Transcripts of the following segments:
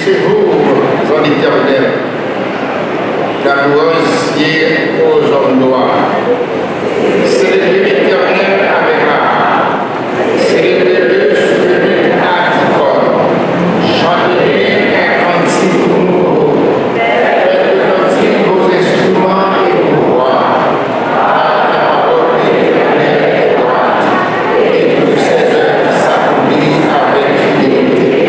séjour en éternel. La louange est aux hommes noirs. Célébrez l'éternel avec la célébrez-le sur le articole. Chantez-lui un cantique nouveau. Faites le cantique vos instruments et vos voix. La parole de l'éternel est droite, et toutes ses œuvres s'accomplissent avec fidélité.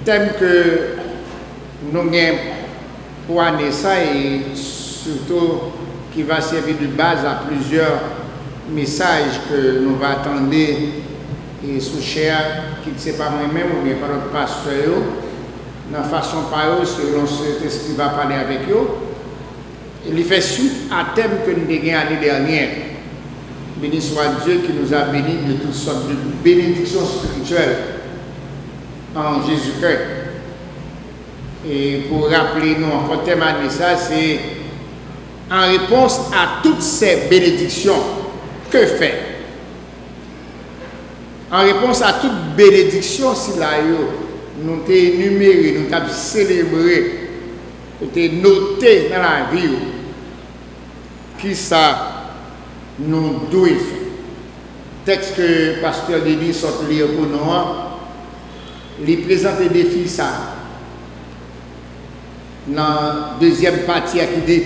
Thème que nous avons pour année ça et surtout qui va servir de base à plusieurs messages que nous allons attendre et sous cher qui ne sait pas moi-même ou bien par notre pasteur dans la façon par eux selon ce esprit va parler avec eux. Il fait suite à thème que nous avons l'année dernière. Béni soit Dieu qui nous a bénis de toutes sortes de bénédictions spirituelles en Jésus-Christ. Et pour rappeler nous encore témoigner ça, c'est en réponse à toutes ces bénédictions, que faire? En réponse à toute bénédiction, si là, nous t'avons énuméré, nous t'avons célébré, nous t'avons noté dans la vie, qui ça nous doit faire. Texte que Pasteur Denis sort lire pour nous, il présente des défis ça. Dans la deuxième partie, qui dit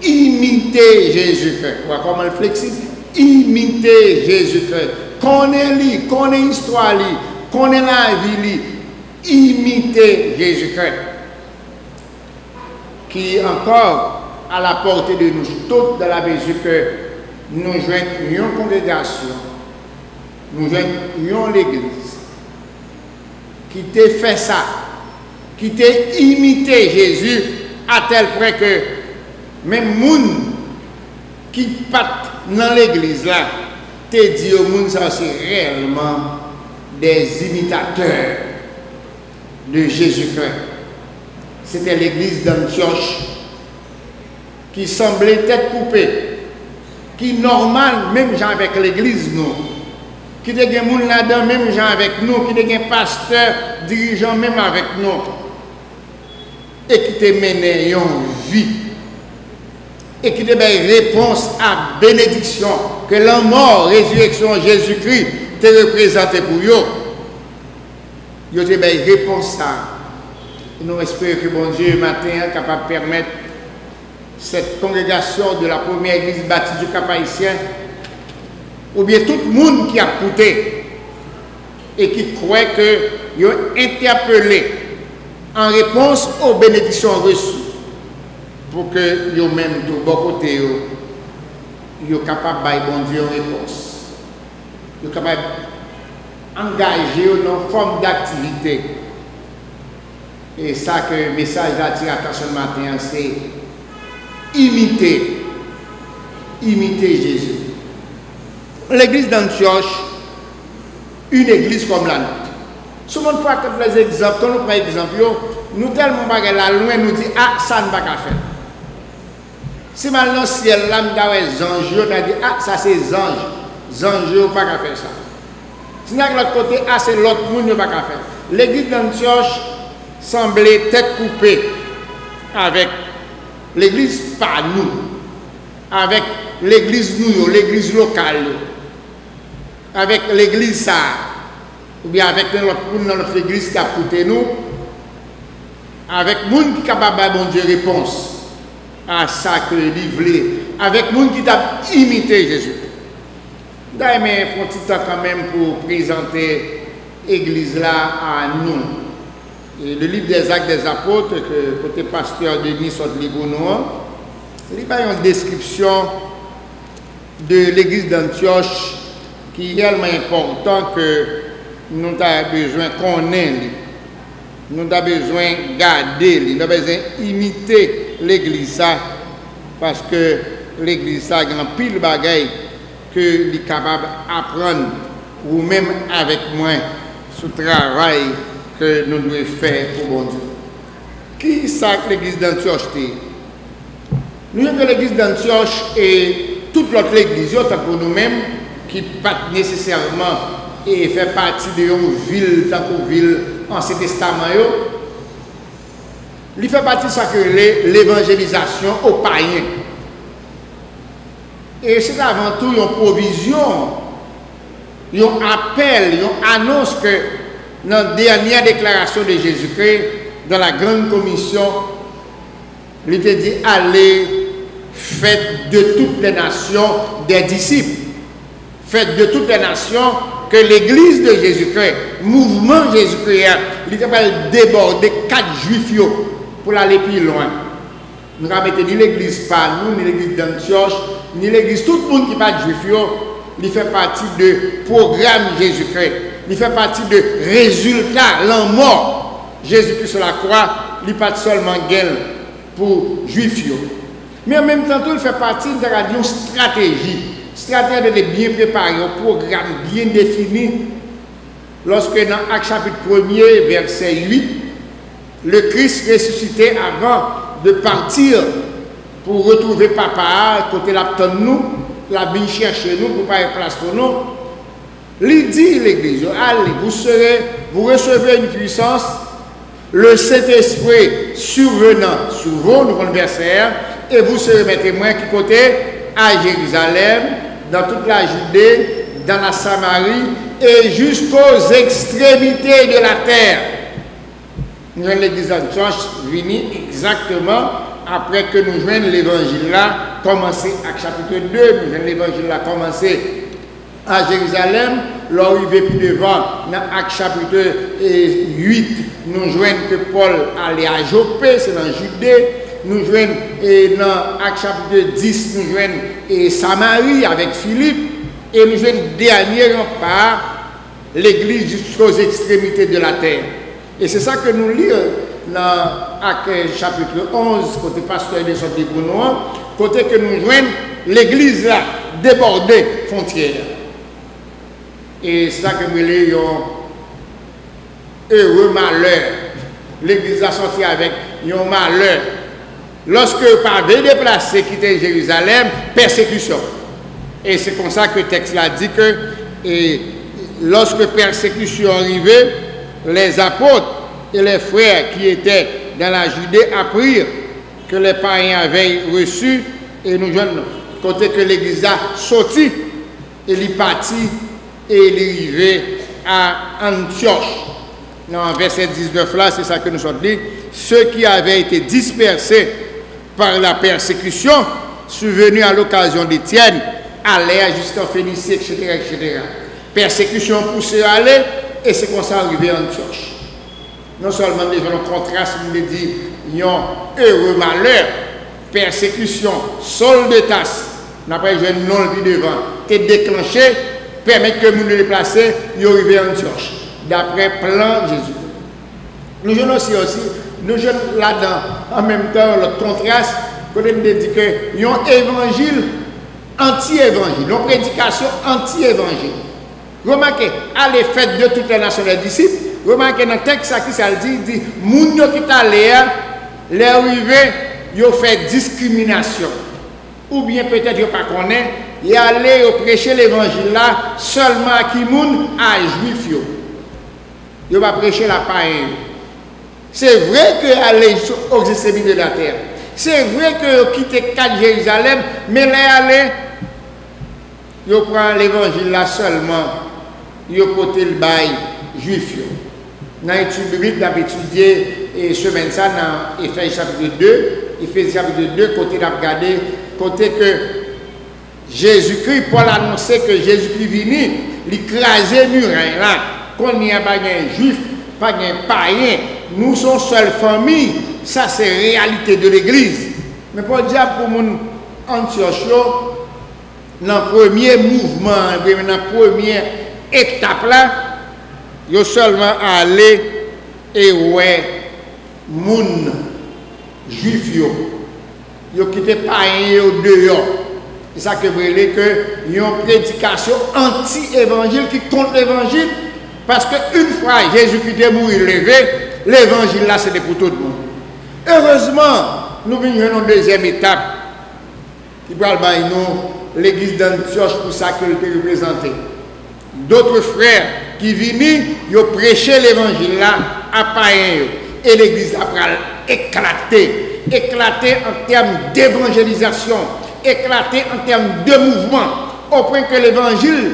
imiter Jésus-Christ. Vous voyez comment il est flexible? Imiter Jésus-Christ. Connaître, connaître l'histoire, connaître la vie, imiter Jésus-Christ. Qui est encore à la portée de nous tous dans la mesure que nous joignons une congrégation, nous joignons l'église, qui t'a fait ça, qui t'a imité Jésus à tel point que même les gens qui partent dans l'église là, te dit au monde ça c'est réellement des imitateurs de Jésus-Christ. C'était l'église d'Antioche qui semblait tête coupée, qui normal même gens avec l'église nous, qui était des gens là-dedans même gens avec nous, qui était des pasteurs dirigeants même avec nous, et qui te mené une vie, et qui te donne réponse à bénédiction que la mort, résurrection Jésus-Christ te représenté pour eux. Ils te donne réponse à. Nous espérons que bon Dieu matin est capable de permettre cette congrégation de la première église baptiste du Cap-Haïtien, ou bien tout le monde qui a écouté et qui croit qu'ils ont interpellé en réponse aux bénédictions reçues pour que yo même de bon côté yo capable bailler bon Dieu une réponse. Yo capable engager dans une forme d'activité. Et ça que le message d'attire attention matin, c'est imiter Jésus. L'église d'Antioche, une église comme la nôtre. Souvent, on prend les exemples, quand on prend l'exemple, nous tellement pas là loin, nous dit ah, ça ne va pas faire. Si maintenant le ciel là, nous avons les anges, on a dit ah, ça c'est les anges. Les anges ne pas faire ça. Si nous avons l'autre côté, ah, c'est l'autre monde qui ne pas faire. L'église d'Antioche semblait tête coupée avec l'église par nous, avec l'église nous, l'église locale, avec l'église ça, ou bien avec notre église qui a coûté nous, avec les gens qui sont capables de bon Dieu réponse à ça que livré, avec les gens qui ont imité Jésus. D'ailleurs, il faut un petit temps quand même pour présenter l'église là à nous. Et le livre des Actes des Apôtres, que côté pasteur Denis Sotlibounois, il y a une description de l'église d'Antioche qui est réellement important que nous avons besoin qu'on ait. Nous avons besoin de garder, nous avons besoin d'imiter l'église parce que l'église a grand pile de bagailles que est capable d'apprendre ou même avec moi ce travail que nous devons faire pour bon Dieu. Qui est l'église d'Antioche? Nous avons l'église d'Antioche et toute l'autre église, pour nous-mêmes, qui ne pas nécessairement et fait partie de une ville, tant que ville, Ancien Testament. Il fait partie de ça que l'évangélisation aux païens. Et c'est avant tout une provision, un appel, une annonce que dans la dernière déclaration de Jésus-Christ, dans la grande commission, il était dit allez, faites de toutes les nations des disciples. Faites de toutes les nations que l'église de Jésus-Christ, mouvement Jésus-Christ, il était capable de déborder 4 juifs pour aller plus loin. Nous avons mis ni l'église par nous, ni l'église d'Antioche, ni l'église, tout le monde qui n'est pas juif, il fait partie du programme Jésus-Christ. Il fait partie de résultats, la mort. Jésus-Christ sur la croix, il n'est pas seulement gueule pour juifs. Mais en même temps, il fait partie d'une stratégie. Stratégie de bien préparer, un programme bien défini. Lorsque dans Actes chapitre 1er, verset 8, le Christ ressuscité avant de partir pour retrouver Papa, côté l'attend nous, la vie chercher nous pour faire place pour nous. Il dit l'église, allez, vous recevez une puissance, le Saint-Esprit survenant sur vous, nous prenons le verset, et vous serez mes témoins qui côté à Jérusalem, dans toute la Judée, dans la Samarie et jusqu'aux extrémités de la terre. Nous avons l'église d'Antioche venue exactement après que nous joignons l'évangile là, commencé à chapitre 2, nous joignons l'évangile là, commencé à Jérusalem, l'arrivée plus devant, dans Actes chapitre 8, nous joignons que Paul allait à Jopé, c'est dans Judée. Nous joignons dans Actes chapitre 10, nous joignons Samarie avec Philippe, et nous joignons dernier rempart, l'église jusqu'aux extrémités de la terre. Et c'est ça que nous lisons dans Actes chapitre 11, côté pasteur de Sotlibounois, côté que nous joignons l'église là, débordée frontière. Et c'est ça que nous lisons, heureux malheur. L'église a sorti avec un malheur. Lorsque par déplacé quitter Jérusalem, persécution. Et c'est comme ça que le texte l'a dit que lorsque persécution arrivait, les apôtres et les frères qui étaient dans la Judée apprirent que les païens avaient reçu et nous jeunes, côté que l'église a sorti et il est parti et il est arrivé à Antioche. Dans verset 19 là, c'est ça que nous sommes dit. Ceux qui avaient été dispersés par la persécution, survenue à l'occasion d'Étienne, allèrent jusqu'en Phénicie, etc., etc. Persécution poussée à aller, et c'est comme ça arrivé à Antioche. Non seulement les gens contrastent, mais dit, ils ont heureux malheur. persécution, sol de tasse, n'après je non le devant, qui déclenché, permet que nous nous déplacer, nous arrivons à Antioche, d'après plan Jésus. Nous jeunes aussi, nous jeunes là-dedans, en même temps, le contraste, quand on dit que y a un évangile anti-évangile, une prédication anti-évangile. Remarquez, à l'effet de toutes les nations des disciples, remarquez dans le texte qui ça dit, moun qui est allé, les arrivés, ils ont fait discrimination. Ou bien peut-être ils ne connaissent pas, ils allaient prêcher l'évangile là seulement à qui moun à juif. Ils vont prêcher la païen. C'est vrai que aller aux extrémités de la terre. C'est vrai que quitter 4 Jérusalem, mais les aller, ils prennent l'évangile là seulement. Ils côté le bail juif. Dans l'étude biblique, on a étudié et semaine ça dans Éphésiens chapitre 2. Éphésiens chapitre 2, côté d'à regarder, côté que Jésus-Christ, Paul annonçait que Jésus-Christ venu, l'écraser muraille là, qu'on n'y a pas de juif, pas de païen, nous sommes seule famille, ça c'est réalité de l'église. Mais pour dire pour mon Antioche, dans le premier mouvement, dans la première étape là, il seulement aller et ouais, moun juif yo quitté païen au dehors. C'est ça que vous voulez que y a une prédication anti-évangile qui contre l'évangile parce qu'une fois Jésus-Christ est mort levé, l'évangile là c'est pour tout le monde. Heureusement, nous venons en deuxième étape qui va nous l'église d'Antioche pour ça qu'elle était représentée. D'autres frères qui viennent, ils ont prêché l'évangile là à païen et l'église a éclaté en termes d'évangélisation, éclaté en termes de mouvement, au point que l'évangile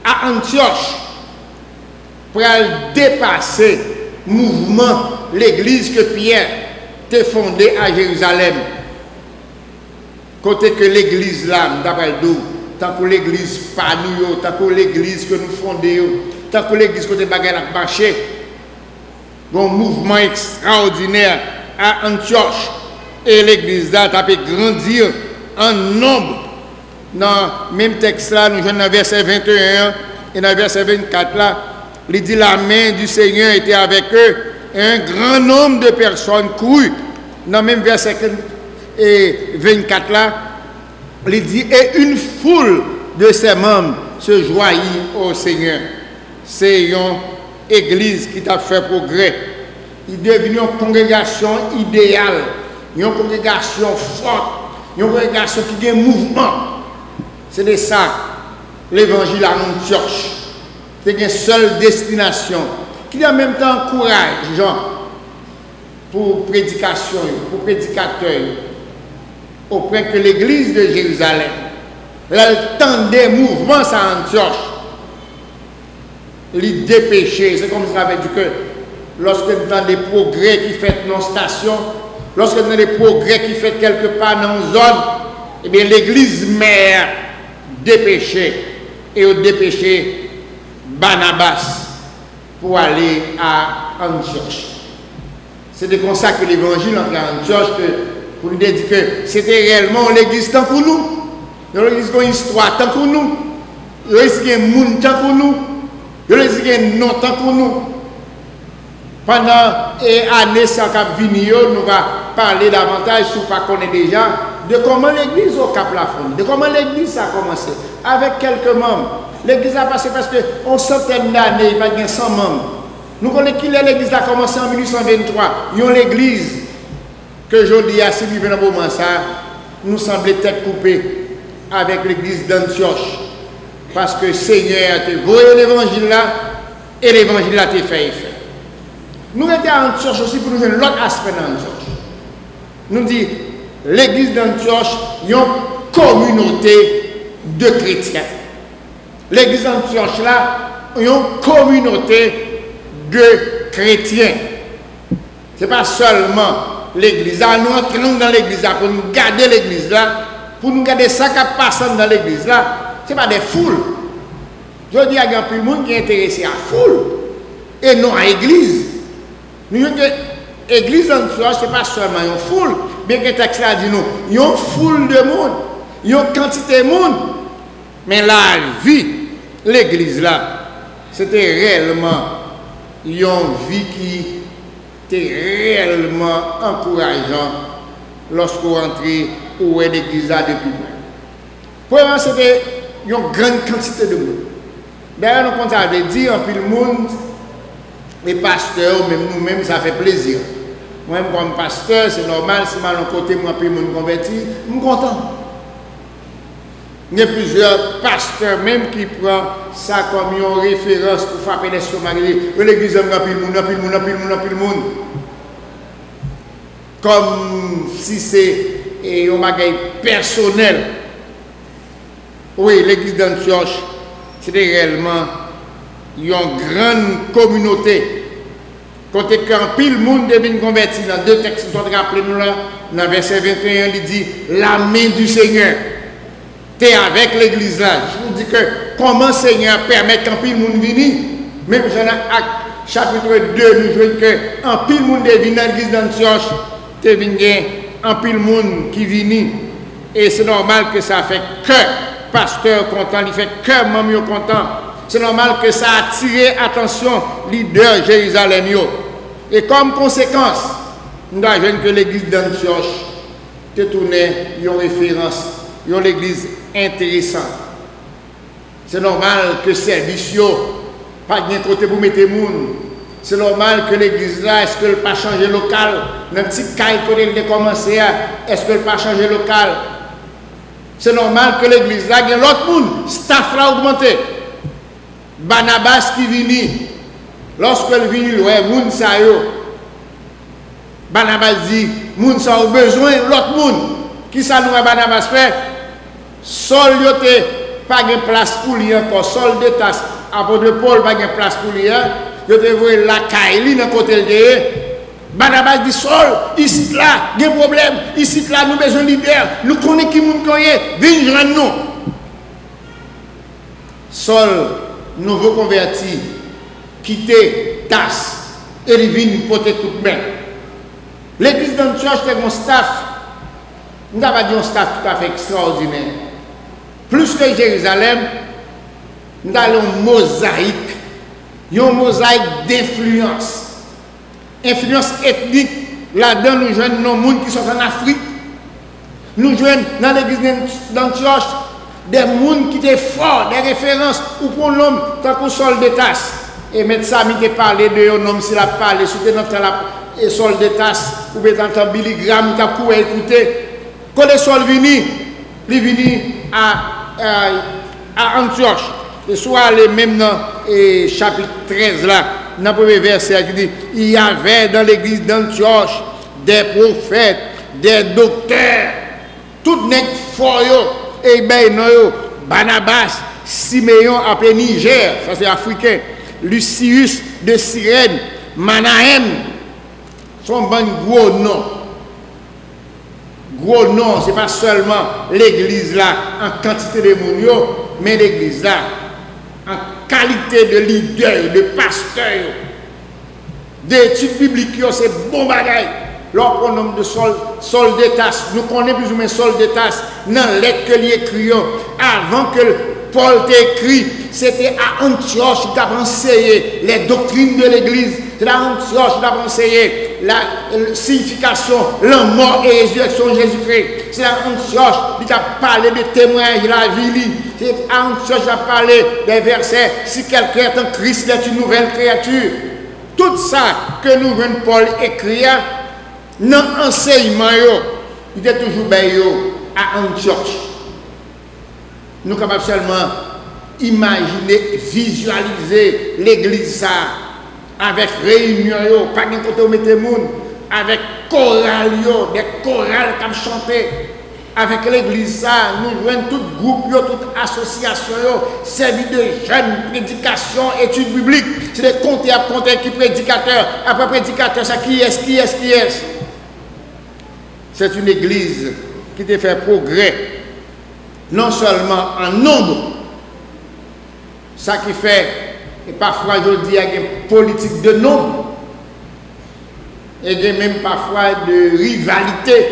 à Antioche pour dépasser le mouvement, l'église que Pierre a fondée à Jérusalem. Côté que l'église là, d'après nous, tant que l'église pas nous, tant que l'église que nous fondons, tant que l'église côté bagarre a marché, un mouvement extraordinaire à Antioche et l'église là a pu grandir en nombre. Dans le même texte là, nous sommes dans le verset 21 et dans le verset 24 là, il dit la main du Seigneur était avec eux et un grand nombre de personnes courent. Dans le même verset 24 là, il dit et une foule de ses membres se joignit au Seigneur. C'est une église qui t'a fait progrès. Il est devenu une congrégation idéale, une congrégation forte, une congrégation qui a un mouvement. C'est de ça l'évangile à Antioche. C'est une seule destination qui en même temps courage, genre, pour prédication, pour prédicateurs, au point que l'église de Jérusalem, elle tendait mouvement à Antioche. Les dépêcher, c'est comme ça avait dit que lorsque nous avons des progrès qui fait dans station, lorsque nous avons des progrès qui fait quelque part dans une zone, eh bien l'église mère dépêché et au dépêché Barnabas pour aller à Antioche. C'était comme ça que l'évangile entre à Antioche, pour nous dire que c'était réellement l'église tant pour nous, l'église qui a une histoire tant pour nous, l'église qui a un monde tant pour nous, l'église qui a un nom tant pour nous. Pendant les années qui viennent, nous allons parler davantage, si vous ne connaissez déjà, de comment l'église au Cap Lafond, de comment l'église a commencé, avec quelques membres. L'église a passé parce qu'on centaine d'années, il n'y a pas 100 membres. Nous connaissons qui l'église a commencé en 1823. Il y a l'église que je dis à Sylvie dans le moment ça, nous semblait tête coupée avec l'église d'Antioche. Parce que le Seigneur a voyé l'évangile là et l'évangile a été fait effet. Nous étions à Antioche aussi pour nous voir l'autre aspect d'Antioche. Nous disons, l'église d'Antioche, il y a une communauté de chrétiens. L'église d'Antioche là, il y a une communauté de chrétiens. Ce n'est pas seulement l'église. Nous entrons dans l'église pour nous garder l'église là, pour nous garder ça qui passe dans l'église là. Ce n'est pas des foules. Je dis à il y a plus de monde qui est intéressé à foule et non à l'église. Nous avons l'église d'Antioche, ce n'est pas seulement une foule, bien que le texte là dit nous, une foule de monde, une quantité de monde, mais la vie, l'église là, c'était réellement une vie qui était réellement encourageante lorsque vous rentrez où est l'église là depuis loin. Premièrement, c'était une grande quantité de monde. D'ailleurs, nous avons dit en pile monde, les pasteurs, même nous-mêmes, ça fait plaisir. Moi-même, comme pasteur, c'est normal, si mal côté, moi, puis mon converti, je suis content. Il y a plusieurs pasteurs même qui prennent ça comme une référence pour frapper l'estomac. L'église a pile monde. Comme si c'est un bagage personnel. Oui, l'église d'Antioche, c'était réellement une grande communauté. Quand un pile monde devient converti, dans deux textes qui sont rappelés nous là, dans verset 21, il dit la main du Seigneur. Tu es avec l'église là. Je vous dis que comment le Seigneur permet qu'un pile monde vienne. Même dans Actes chapitre 2, nous voyons qu'un pile monde devient dans l'église d'Antioche, tu viens un pile monde qui vient. Et c'est normal que ça fait que pasteur content, il fait que maman content. C'est normal que ça a attiré attention leader Jérusalem. Et comme conséquence, nous avons que l'église d'Antioche te tournait une référence, une église intéressante. C'est normal que service pas de côté pour mettre les gens. C'est normal que l'église là, est-ce qu'elle n'a pas changé local? Dans le petit caille côté de commencer, est-ce qu'elle n'a pas changé local? C'est normal que l'église là, il y a l'autre monde, staff là augmenté. Barnabas qui vient, lorsqu'elle vient, ouais, moun sa yo. Barnabas dit, moun sa a besoin l'autre monde. Qui ça nous Barnabas fait? Sol yote pas de place pour lui encore, sol de tasse. Apôtre Paul pas de place pour lui. Yo te voye la caille dans côté de Barnabas dit Sol, ici là, il y a un problème, ici là, nous besoin de leader, nous connaissons qui nous connaît, viens joindre nous. Sol, nouveau converti, quitter tasse et il vient porter toute main. L'église d'Antioche est un staff, nous n'avons pas dit un staff tout à fait extraordinaire. Plus que Jérusalem, nous avons une mosaïque d'influence. Influence ethnique, là-dedans nous jouons nos gens qui sont en Afrique. Nous jouons dans l'église d'Antioche des gens qui étaient forts, des références, ou pour l'homme, tant qu'on sol de tasse. Et maintenant, ça m'a parlé de un homme, s'il a parlé, c'était notre sol de tasse, ou bien dans Billy Graham, qui a pu écouter. Quand le sol vini, il vini à Antioche. Et soit les mêmes dans le chapitre 13 là, dans le premier verset qui dit il y avait dans l'église d'Antioche des prophètes, des docteurs, tout nèg fort et ben non Barnabas, Siméon appelé Niger, ça c'est africain, Lucius de Cyrène, Manahem, sont bon gros noms. Gros noms, ce n'est pas seulement l'église là en quantité de monde, mais l'église là en qualité de leader, de pasteur, d'études bibliques, c'est bon bagaille. Leur pronom de sol de tasse, nous connaissons plus ou moins sol de tasse, dans la lettre que lui écrit, avant que Paul t'écrit, c'était à Antioche qu'il a enseigné les doctrines de l'église, c'est à Antioche qu'il a enseigné la signification, la mort et la résurrection de Jésus-Christ, c'est à Antioche qu'il a parlé des témoignages de la vie, c'est à Antioche qu'il a parlé des versets, si quelqu'un est en Christ, il est une nouvelle créature. Tout ça que nous venons Paul écrire, dans l'enseignement, il était toujours bien à Antioche. Nous sommes capables seulement imaginer, visualiser l'église avec réunion, pas de côté où mettre le monde, avec chorale, des chorales qui chantent. Avec l'église, nous jouons tout groupe, toute association, servi de jeunes, prédication, études bibliques. C'est des comptes à compter qui prédicateurs, après prédicateur, ça qui est. C'est une église qui te fait progrès, non seulement en nombre, ça qui fait, et parfois je dis, il y a une politique de nombre. Et il y a même parfois de rivalité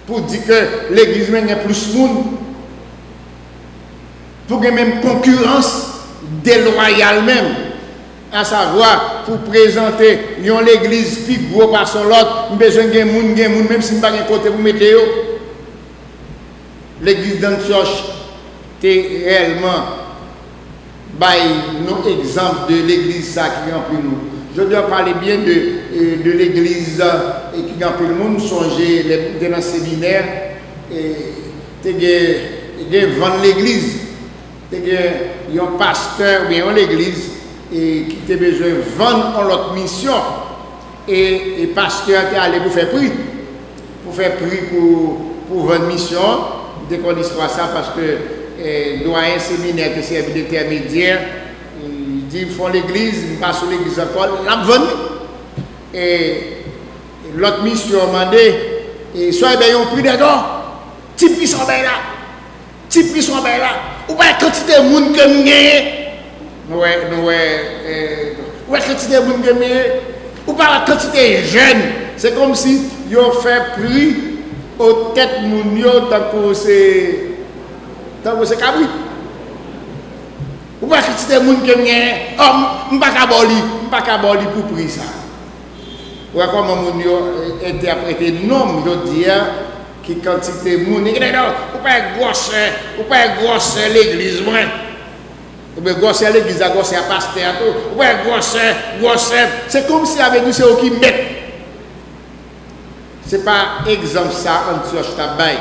pour dire que l'église a plus de monde. Pour qu'il y ait même concurrence déloyale même. À savoir, pour présenter l'église plus gros par son l'autre, besoin de monde, même si je n'ai pas de côté pour mettre. L'église d'Antioche est réellement nos exemples de l'église qui remplit nous. Je dois parler bien de l'église qui remplit le monde. Songez dans le séminaire, et vendre l'église. Il y a un pasteur bien l'église qui a besoin de vendre l'autre mission. Et le pasteur est allé pour faire prix. Pour faire prix pour vendre mission. Dès qu'on dit ça, parce que doyen séminaire qui servi d'intermédiaire, il dit, ils font l'église, ils passent sur l'église encore, la vente. Et l'autre mission a demandé, et soit ils ont pris d'accord, petit prix sont là, petit prix sont là, ou pas quantité de monde que nous gagnons, ouais, quantité de monde que nous gagnons, ou pas la quantité de jeunes, c'est comme si ils ont fait prix aux têtes mounio tant que c'est cabri. Ou pas quantité de monde que nous gagnons, oh, je ne pas caboli pour prix ça. Ou comment mounio interprété nom, je dis, qui quantité de monde, ou pas grosse l'église, ou bien grosse l'église, grosse pasteur, ou pas grosse, c'est comme si avec nous c'est eux qui mettent. Ce n'est pas exemple ça Antioche Tabaye.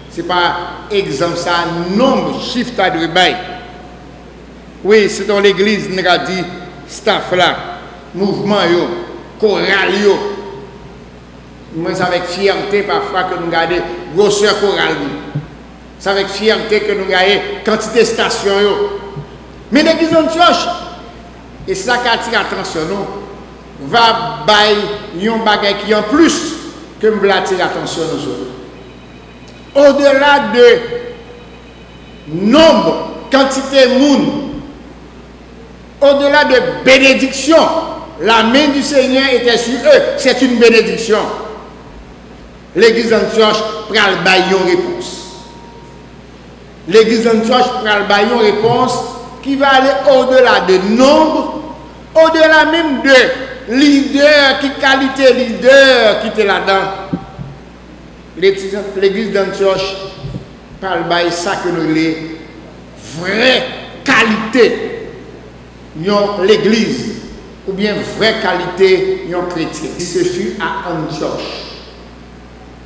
Ce n'est pas exemple ça nombre chiffre de bail. Oui, c'est dans l'église, nous avons dit staff là, mouvement yo, chorale yo. Moi, c'est avec fierté parfois que nous regardons grosseur chorale. C'est avec fierté que nous regardons quantité de stations yo. Mais l'église d'Antioche, et ça qui attire l'attention, nous, va bailler un bagage qui en plus que nous voulons attirer l'attention nous autres. Au-delà de nombre, quantité de monde, au-delà de bénédiction, la main du Seigneur était sur eux. C'est une bénédiction. L'église d'Antioche prend le baillon réponse. L'église d'Antioche prend le baillon réponse qui va aller au-delà de nombre, au-delà même de leader, qui qualité leader qui était là-dedans. L'église d'Antioche parle de ça que nous les vraie qualité l'église ou bien vraie qualité chrétien. Ce fut à Antioche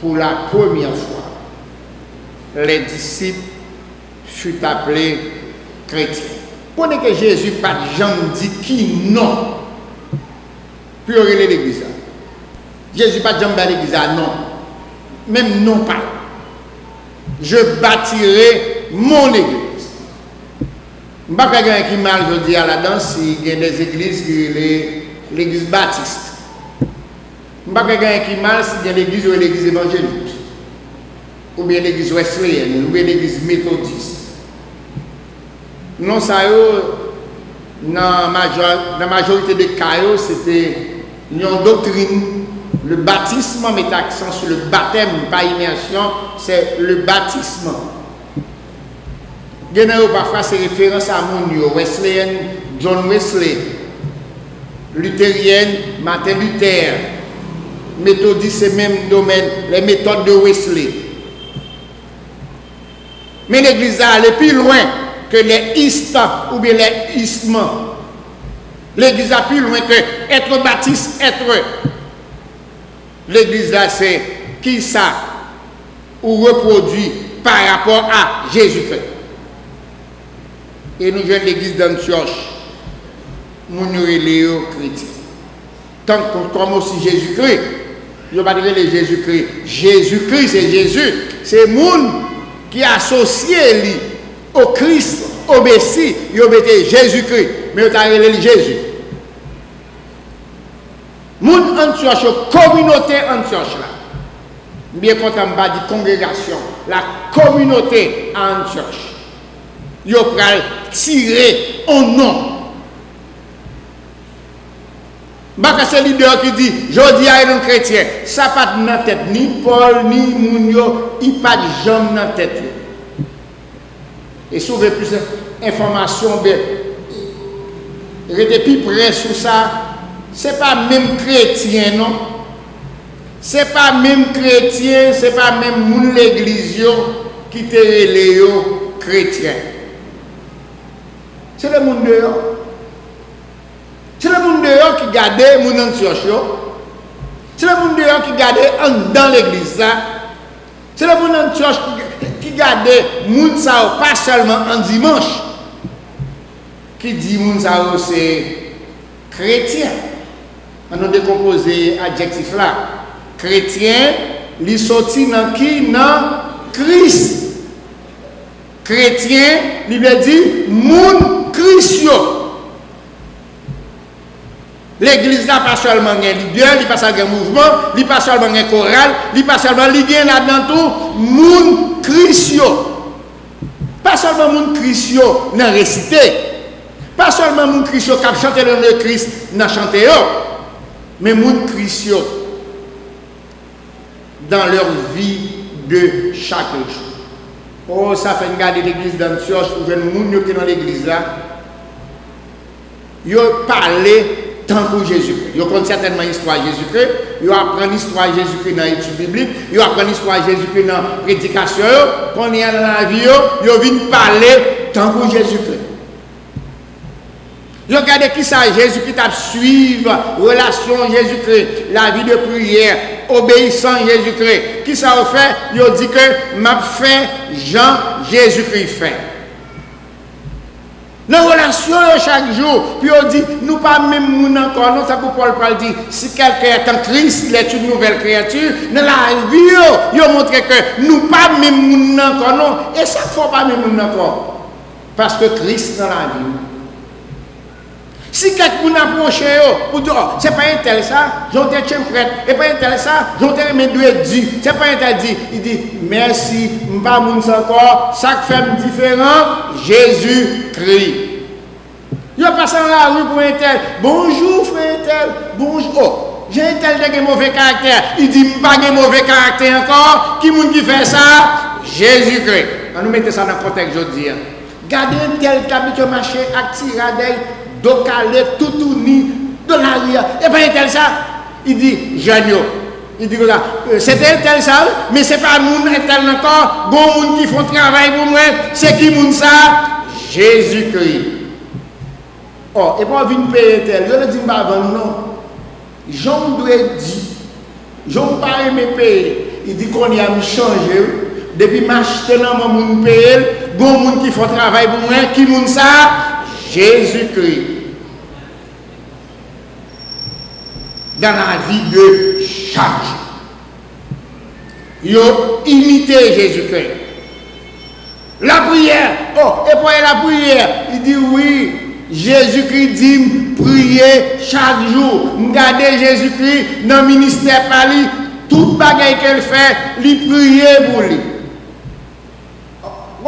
pour la première fois les disciples furent appelés chrétiens. Pour que Jésus pas jamais dit qui non pour l'église. Jésus pas jamais dit l'église non. Même non pas. Je bâtirai mon église. Je ne sais pas qui mal je dis à la danse s'il y a des églises qui sont l'église baptiste. Je ne sais pas qui mal s'il y a l'église ou l'église évangélique. Ou bien l'église wesleyenne, ou bien l'église méthodiste. Non, ça dans la majorité des cas, c'était une doctrine. Le baptisme met accent sur le baptême, pas immersion, c'est le baptisme. Parfois, c'est référence à Mounio, Wesleyenne, John Wesley, luthérienne, Martin Luther, méthodiste, c'est le même domaine, les méthodes de Wesley. Mais l'église a allé plus loin que les istes ou bien les ismes. L'église a plus loin que être baptiste, être. L'église là, c'est qui ça ou reproduit par rapport à Jésus-Christ. Et nous jouons l'église d'Antioche, nous sommes chrétiens. Tant comme aussi Jésus-Christ, je ne vais pas dire Jésus-Christ. Jésus-Christ, c'est Jésus. C'est le monde qui est associé au Christ, au Messie, il a mis Jésus-Christ, mais il a dit Jésus. Moun Antioche, communauté Antioche là. Bien content de dire congrégation, la communauté Antioche. Yo pral tirer un nom. Parce que c'est leader qui dit, je dis à un chrétien, ça pas dans la tête, ni Paul, ni Mounio, il pas de jambes dans la tête. Et si vous avez plus d'informations, restez plus près sur ça, ce n'est pas même chrétien, non? Ce n'est pas même chrétien, ce n'est pas même moun l'église qui te relève chrétien. C'est le monde dehors. C'est le monde dehors qui garde mon Antioche. C'est le monde dehors qui garde dans l'église. C'est le monde Antioche qui garde moun sao pas seulement en dimanche. Qui dit moun sao c'est chrétien. On a décomposé adjectif là. Chrétien, il sorti dans qui? Dans Christ. Chrétien, il veut dire moun Christio. L'église n'a pas seulement un leader, il pas seulement un mouvement, il pas seulement un choral, il pas seulement il y a là-dedans tout moun Christio. Pas seulement moun Christio dans réciter. Pas seulement moun Christio qui a chanté le nom de Christ dans chanter, mais moun Christio dans leur vie de chaque jour. Oh, ça fait une garde de l'église d'Antioche, pour les gens qui sont dans l'église là, ils parlent tant que Jésus-Christ. Ils connaissent certainement l'histoire de Jésus-Christ, ils apprennent l'histoire de Jésus-Christ dans l'étude biblique, ils apprennent l'histoire de Jésus-Christ dans la prédication, quand ils sont dans la vie, ils viennent parler tant que Jésus-Christ. Ils regardent qui ça, Jésus-Christ a suivre relation Jésus-Christ, la vie de prière, obéissant Jésus-Christ. Qui ça a fait? Ils ont dit que m'a fait Jean Jésus-Christ fait. Dans la relation chaque jour, puis on dit, nous pas même moun encore, non, ça pour Paul dit, si quelqu'un est en Christ, il est une nouvelle créature, dans la vie, ils ont montré que nous pas même moun encore, non, et ça ne faut pas même moun encore. Parce que Christ dans la vie. Si quelqu'un approche, pour dire, oh, c'est pas un tel ça, j'en ai tiens prête, et pas un tel ça, j'en ai mes deux dit, c'est pas un tel dit, il dit, merci, je ne pas moun encore, ça fait différent, Jésus-Christ. Il passe dans la rue pour un tel, bonjour frère tel, bonjour, oh, j'ai un tel qui a mauvais caractère, il dit, je pas de mauvais caractère encore, qui moun qui fait ça? Jésus-Christ. On nous mettons ça dans le contexte aujourd'hui. Gardez un tel qui habite marché, actiradel, docalé, tout tourné, de la rue. Et pas un tel ça, il dit, Janio. Il dit que là, c'était un tel ça, mais ce n'est pas moun un tel encore, bon moun qui font travail pour moi, c'est qui moun ça? Jésus-Christ. Oh, et pour venir payer un tel, je ne dis pas avant, non. Jean doit dire, Jean pas aimé payer. Il dit qu'on y a changé, depuis m'acheter dans mon moun payer, bon moun qui font travail pour moi, qui moun ça? Jésus-Christ. Dans la vie de chaque jour. Ils ont imité Jésus-Christ. La prière. Oh, et pour la prière, il dit oui. Jésus-Christ dit prier chaque jour. Regardez Jésus-Christ dans le ministère par lui. Tout bagaille qu'elle fait, il prier pour lui.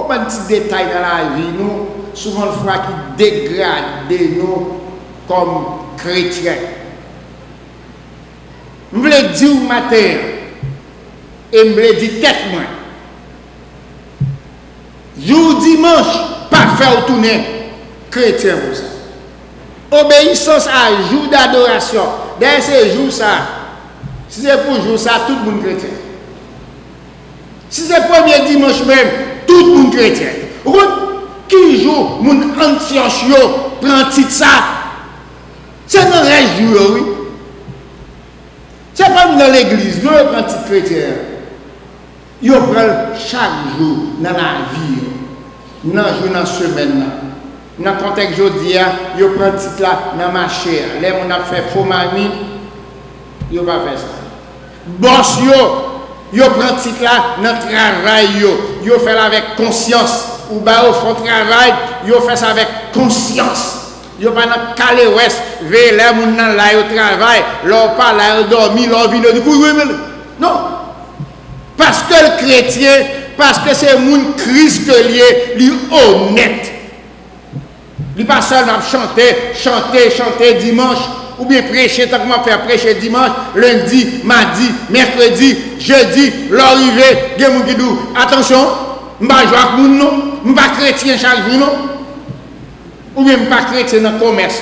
Un petit détail dans la vie, nous, souvent le fois qui dégrade nous comme chrétiens. Je voulais dire au matin, et je voulais dire tête moi. Jour dimanche, pas faire tourner chrétien pour ça. Obéissance à jour d'adoration. Dans ces jours ça, si c'est pour jour ça, tout le monde chrétien. Si c'est le premier dimanche même, tout le monde chrétien. Qui joue, mon Antioche prend titre ça. C'est dans les jours, oui. C'est pas dans l'église, nous prenons titre chrétien. Ils prennent chaque jour dans la vie, dans le jour, dans la semaine. Dans le contexte aujourd'hui, ils prennent titre là dans le marché. Là, on a fait faux mamie, ils ne vont pas faire ça. Boss, ils prennent titre là dans le travail, ils font ça avec conscience. Ou bien ils font travail, ils font ça avec conscience. Ils ne sont pas dans calé ouest, vers les gens là au travail, leur pas là, dormir, leur vie, non. Parce que le chrétien, parce que c'est mon Christ que lié, il est honnête. Il n'est pas seulement chanter dimanche. ou bien prêcher, tant que moi faire prêcher dimanche, lundi, mardi, mercredi, jeudi, l'arrivée, il y a des gens qui disent, attention, je ne vais pas jouer non, je ne vais pas chrétien chaque jour, non, ou bien je ne vais pas chrétien dans le commerce.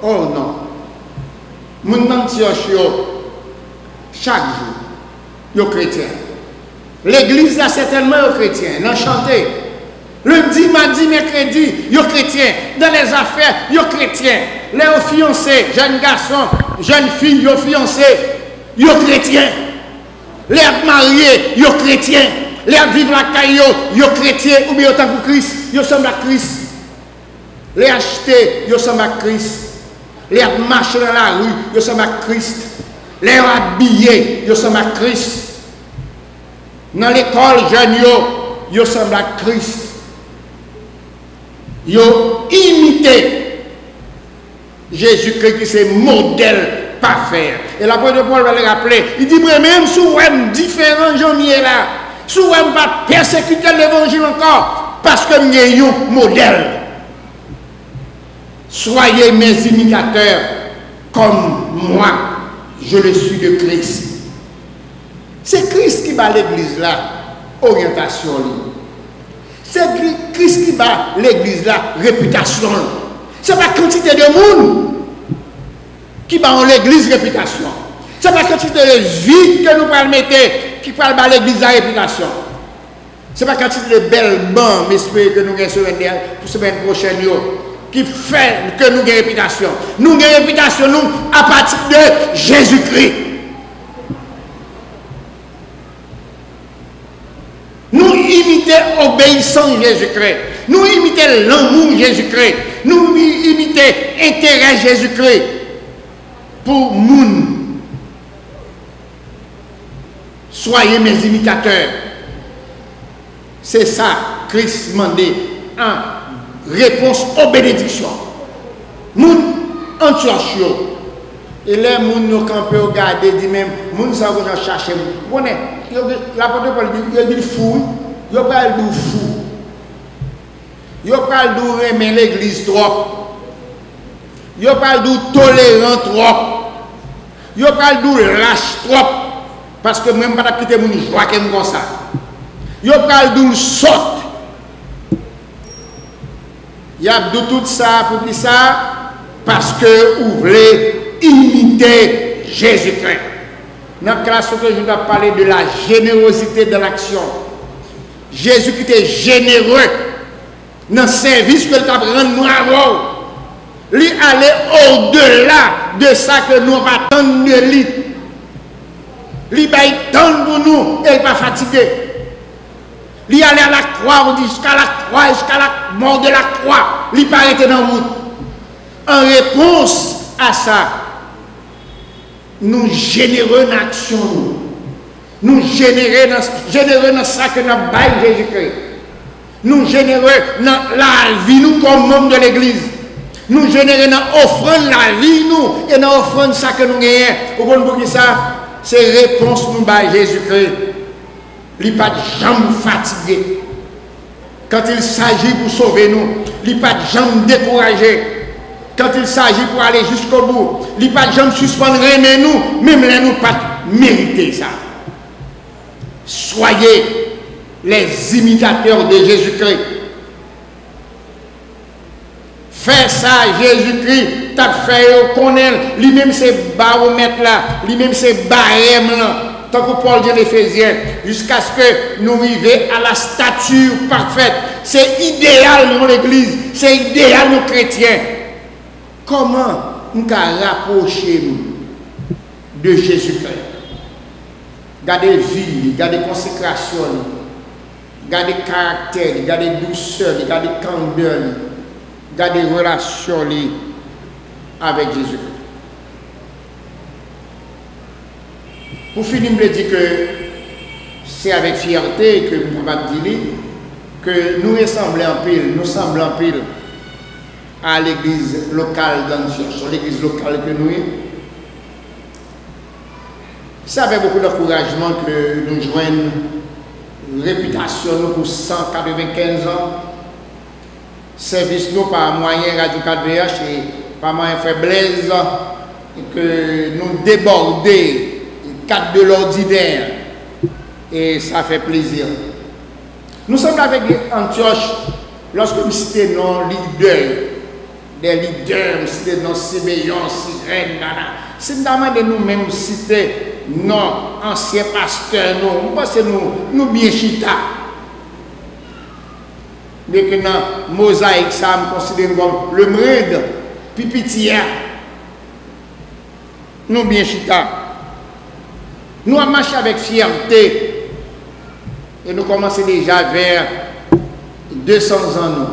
Oh non. Mon Antioche, chaque jour, yo chrétien. L'église là certainement yo chrétien, non chanter. Lundi, mardi, mercredi, yo chrétien. Dans les affaires, yo chrétien. Les fiancés, jeunes garçons, jeunes filles, yo fiancés, yo chrétien. Les mariés, yo chrétien. Les vivent la caille, yo chrétien ou bien autant que Christ, yo sommes à Christ. Les acheter, yo sommes à Christ. Les marcher dans la rue, yo sommes à Christ. Les habillés, yo sommes à Christ. Dans l'école jeune yo sommes à Christ. Yo imité Jésus-Christ qui c'est modèle parfait. Et l'apôtre Paul va le rappeler. Il dit même si vous êtes différents gens là, si vous n'êtes pas persécuter l'évangile encore, parce que vous êtes un modèle. Soyez mes imitateurs comme moi, je le suis de Christ. C'est Christ qui bat l'église là, orientation. C'est Christ qui bat l'église là, réputation. Ce n'est pas quantité de monde qui bat l'église réputation. Ce n'est pas quantité de vie que nous allons mettre qui va battre l'église la réputation. Ce n'est pas quantité de belles bancs, mais que nous avons pour semaine prochaine qui fait que nous avons réputation. Nous avons réputation nous, à partir de Jésus-Christ. Nous imitons obéissance Jésus-Christ. Nous imitons l'amour Jésus-Christ. Nous imitons l'intérêt Jésus-Christ pour nous. Soyez mes imitateurs. C'est ça, Christ demandait en réponse aux bénédictions. Nous, Antioche, et les gens nous campent regarder, dit même, nous savons chercher. L'apôtre Paul dit, il dit fou, il parle de fou. Il parle de remettre l'église trop. Il parle de tolérant trop. Il parle de lâche trop. Parce que même pas quitter mon joie comme ça. Il parle de saute. Il y a de tout ça pour qui ça? Parce que vous voulez imiter Jésus-Christ. Dans la classe que je dois parler de la générosité de l'action. Jésus qui était généreux dans le service que nous avons rendu. Il allait au-delà de ça que nous attendons de lui. Il va attendre pour nous et il va fatiguer. Il allait à la croix, on dit jusqu'à la croix, jusqu'à la mort de la croix. Il va arrêter dans la route. En réponse à ça, nous généreux dans l'action. Nous généreux dans ça que nous avons Jésus-Christ. Nous généreux dans la vie, nous comme membres de l'Église. Nous généreux dans l'offrande la vie, nous, et dans l'offrande ça que nous gagnons. Vous comprenez ça? C'est réponse nous à Jésus-Christ. Il n'est pas de jambes fatigué. Quand il s'agit pour sauver nous, il n'est pas de jambes découragé. Quand il s'agit pour aller jusqu'au bout, il n'est pas de jambes suspendre mais nous, même là nous pas mériter ça. Soyez les imitateurs de Jésus-Christ. Faire ça, Jésus-Christ, t'as fait connaître, lui-même c'est baromètre là, lui-même c'est barème là. Tant que Paul dit l'Éphésiens, jusqu'à ce que nous arrivions à la stature parfaite. C'est idéal dans l'Église, c'est idéal nos chrétiens. Comment nous rapprocher de Jésus-Christ? Gardez vie, gardez consécration, gardez caractère, gardez douceur, gardez candeur, gardez relation avec Jésus-Christ. Pour finir, je me dis que c'est avec fierté que nous pouvons dire que nous ressemblons en pile, nous semblons en pile à l'église locale d'Antioche, l'église locale que nous sommes. C'est avec beaucoup d'encouragement que nous joignons une réputation pour 195 ans service nous par moyen Radio 4VH et par moyen Frère Blaise, et que nous déborder le cadre de l'ordinaire. Et ça fait plaisir. Nous sommes avec Antioche, lorsque nous citons nos leaders, des leaders, nous citons nos Sébéion, Sirène, Nana. C'est de nous-mêmes citer nos anciens pasteurs, nous, parce que nous bien chita. Mais que dans mosaïque, ça me considère comme le mride, pipitia. Nous bien chita. Nous avons marché avec fierté. Et nous commençons déjà vers 200 ans.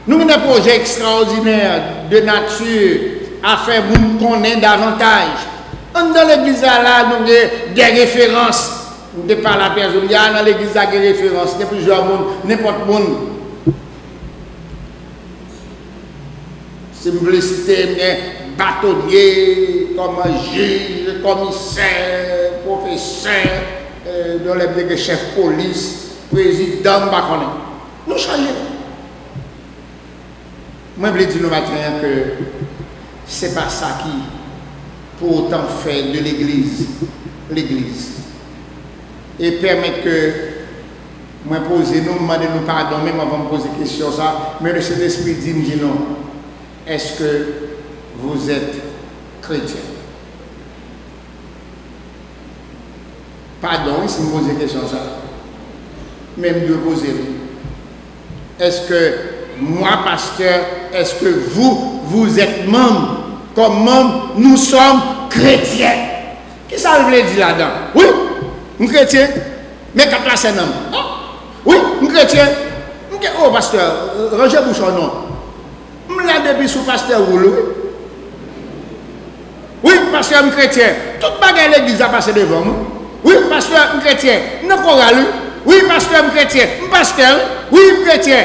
Nous avons des projets extraordinaires de nature à faire nous connaître davantage. Dans l'église là, nous avons des références. Nous ne parlons pas la personne, il y a dans l'église des références, il y a plusieurs monde, n'importe monde. Si vous voulez citer, bâtonnier, comme juge, commissaire, professeur, dans les chefs de police, président, nous changeons. Moi, je veux dire matin que ce n'est pas ça qui, pour autant, fait de l'Église, et permet que moi poser, nous demander nous pardon, même avant de poser question ça, mais le Saint-Esprit dit non. Est-ce que vous êtes chrétien? Pardon, si vous posez question ça. Même de poser. Est-ce que moi, pasteur, est-ce que vous êtes membre? Comme membre, nous sommes chrétiens. Qu'est-ce que ça veut dire là-dedans? Oui, nous chrétiens. Mais qu'à place un homme? Oui, nous chrétiens. Oh, pasteur, rangez bouchon non. Je l'ai depuis sous pasteur Roulou. Oui, pasteur, nous chrétiens. Toute bagarre l'église a passé devant nous. Oui, pasteur, nous chrétiens. Nous chorale. Oui, pasteur, nous chrétiens. Pasteur, oui, chrétien.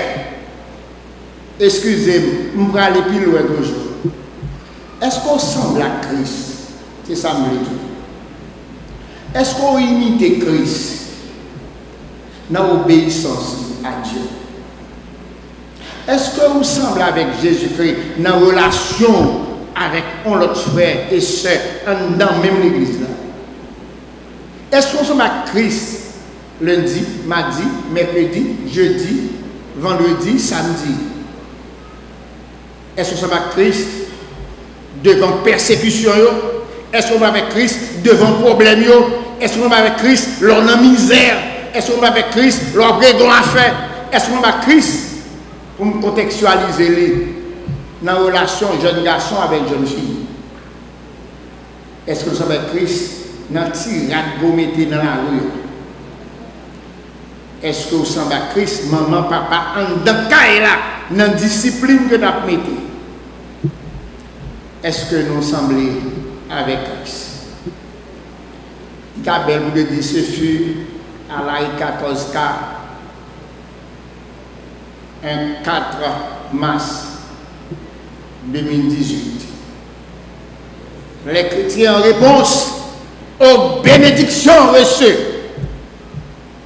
Excusez-moi, je vais aller plus loin toujours. Est-ce qu'on ressemble à Christ? C'est ça que je veux dire. Est-ce qu'on imite Christ dans l'obéissance à Dieu? Est-ce qu'on ressemble avec Jésus-Christ dans la relation avec l'autre frère et soeur dans même l'église là? Est-ce qu'on ressemble à Christ lundi, mardi, mercredi, jeudi, vendredi, samedi? Est-ce qu'on ressemble à Christ devant persécution? Est-ce qu'on va avec Christ devant problème? Est-ce qu'on va avec Christ lors de la misère? Est-ce qu'on va avec Christ lors de l'affaire? Est-ce qu'on va avec Christ pour me contextualiser dans la relation jeune garçon avec jeune fille? Est-ce que nous sommes avec Christ dans le tirade que vous mettez dans la rue? Est-ce que nous sommes avec Christ, maman, papa, en dans la discipline que nous avons mis? Est-ce que nous semblons avec Christ? Gabel vous dit ce fut à la 14K un 4 mars 2018. Les chrétiens en réponse aux bénédictions reçues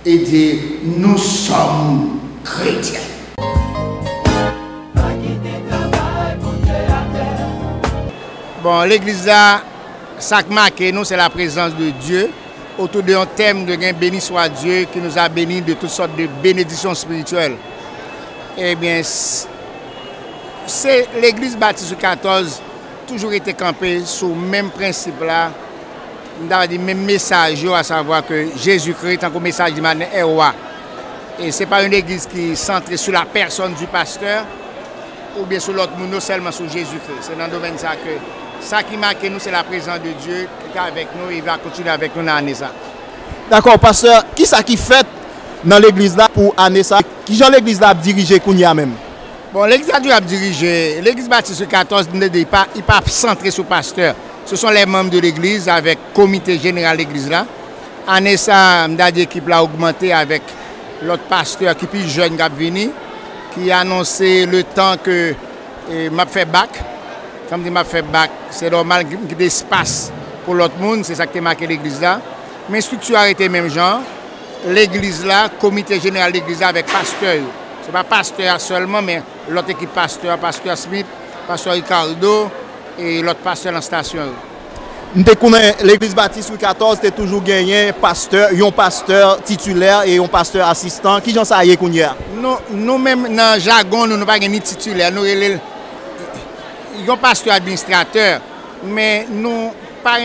et disent nous sommes chrétiens. Bon, l'église là, ça qui marque nous, c'est la présence de Dieu. Autour d'un thème de béni soit Dieu qui nous a bénis de toutes sortes de bénédictions spirituelles. Eh bien, c'est l'église baptiste 14 toujours été campée sur le même principe là, le même message, à savoir que Jésus-Christ, tant que message du matin, est roi. Et ce n'est pas une église qui est centrée sur la personne du pasteur ou bien sur l'autre monde, non seulement sur Jésus-Christ. C'est dans le domaine ça que ça qui marque nous, c'est la présence de Dieu qui est avec nous et il va continuer avec nous dans l'année ça. D'accord, pasteur, qui ça qui fait dans l'église là pour année ça? Qui genre l'église là a dirigé Kounia même? Bon, l'église a dirigé, l'église baptiste 14, il n'est pas centré sur le pasteur. Ce sont les membres de l'église avec le comité général de l'église là. Année ça, l'équipe a augmenté avec l'autre pasteur qui est plus jeune qui est venu, qui a annoncé le temps que m'a fait bac. Comme je m'a fait bac, c'est normal qu'il y ait d'espace pour l'autre monde, c'est ça qui a marqué l'église là. Mais la structure a été même genre. L'église là, comité général de l'église avec pasteur. Ce n'est pas pasteur seulement, mais l'autre équipe pasteur Smith, pasteur Ricardo et l'autre pasteur dans la station. Nous connaissons l'église baptiste Louis XIV, tu toujours gagné un pasteur titulaire et un pasteur assistant. Qui j'en sais Nous-mêmes, dans le jargon, nous n'avons pas ni titulaire. Nous avons un pasteur administrateur, mais nous n'avons pas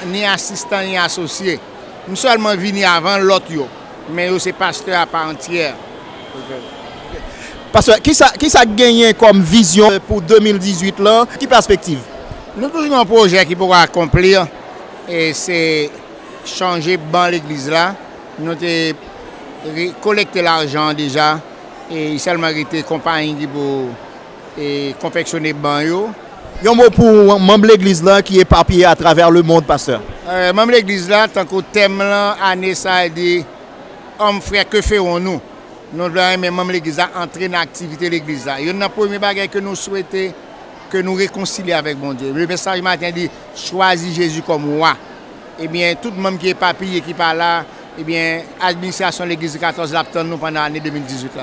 ni assistant ni associé. Nous seulement venus avant l'autre, mais c'est pasteur à part entière. Pasteur, qui ça gagné comme vision pour 2018 là? Quelle perspective? Nous avons toujours un projet qui pourra accomplir et c'est changer ban l'église là. Nous avons collecté l'argent déjà et seulement été compagnie qui pour confectionner ban yo. Un mot pour membre de l'église là qui est éparpillé à travers le monde, pasteur. Membre de l'église là, tant qu'au thème là, année ça dit hommes frères, que ferons-nous? Nous devons même membre de l'église là entrer dans l'activité de l'église là. Il y a un premier bagage que nous souhaitons que nous réconcilier avec mon Dieu. Le message matin dit choisis Jésus comme roi. Eh bien, tout le monde qui est éparpillé, qui parle là, eh bien, l'administration de l'église 14 l'attend nous pendant l'année 2018 là.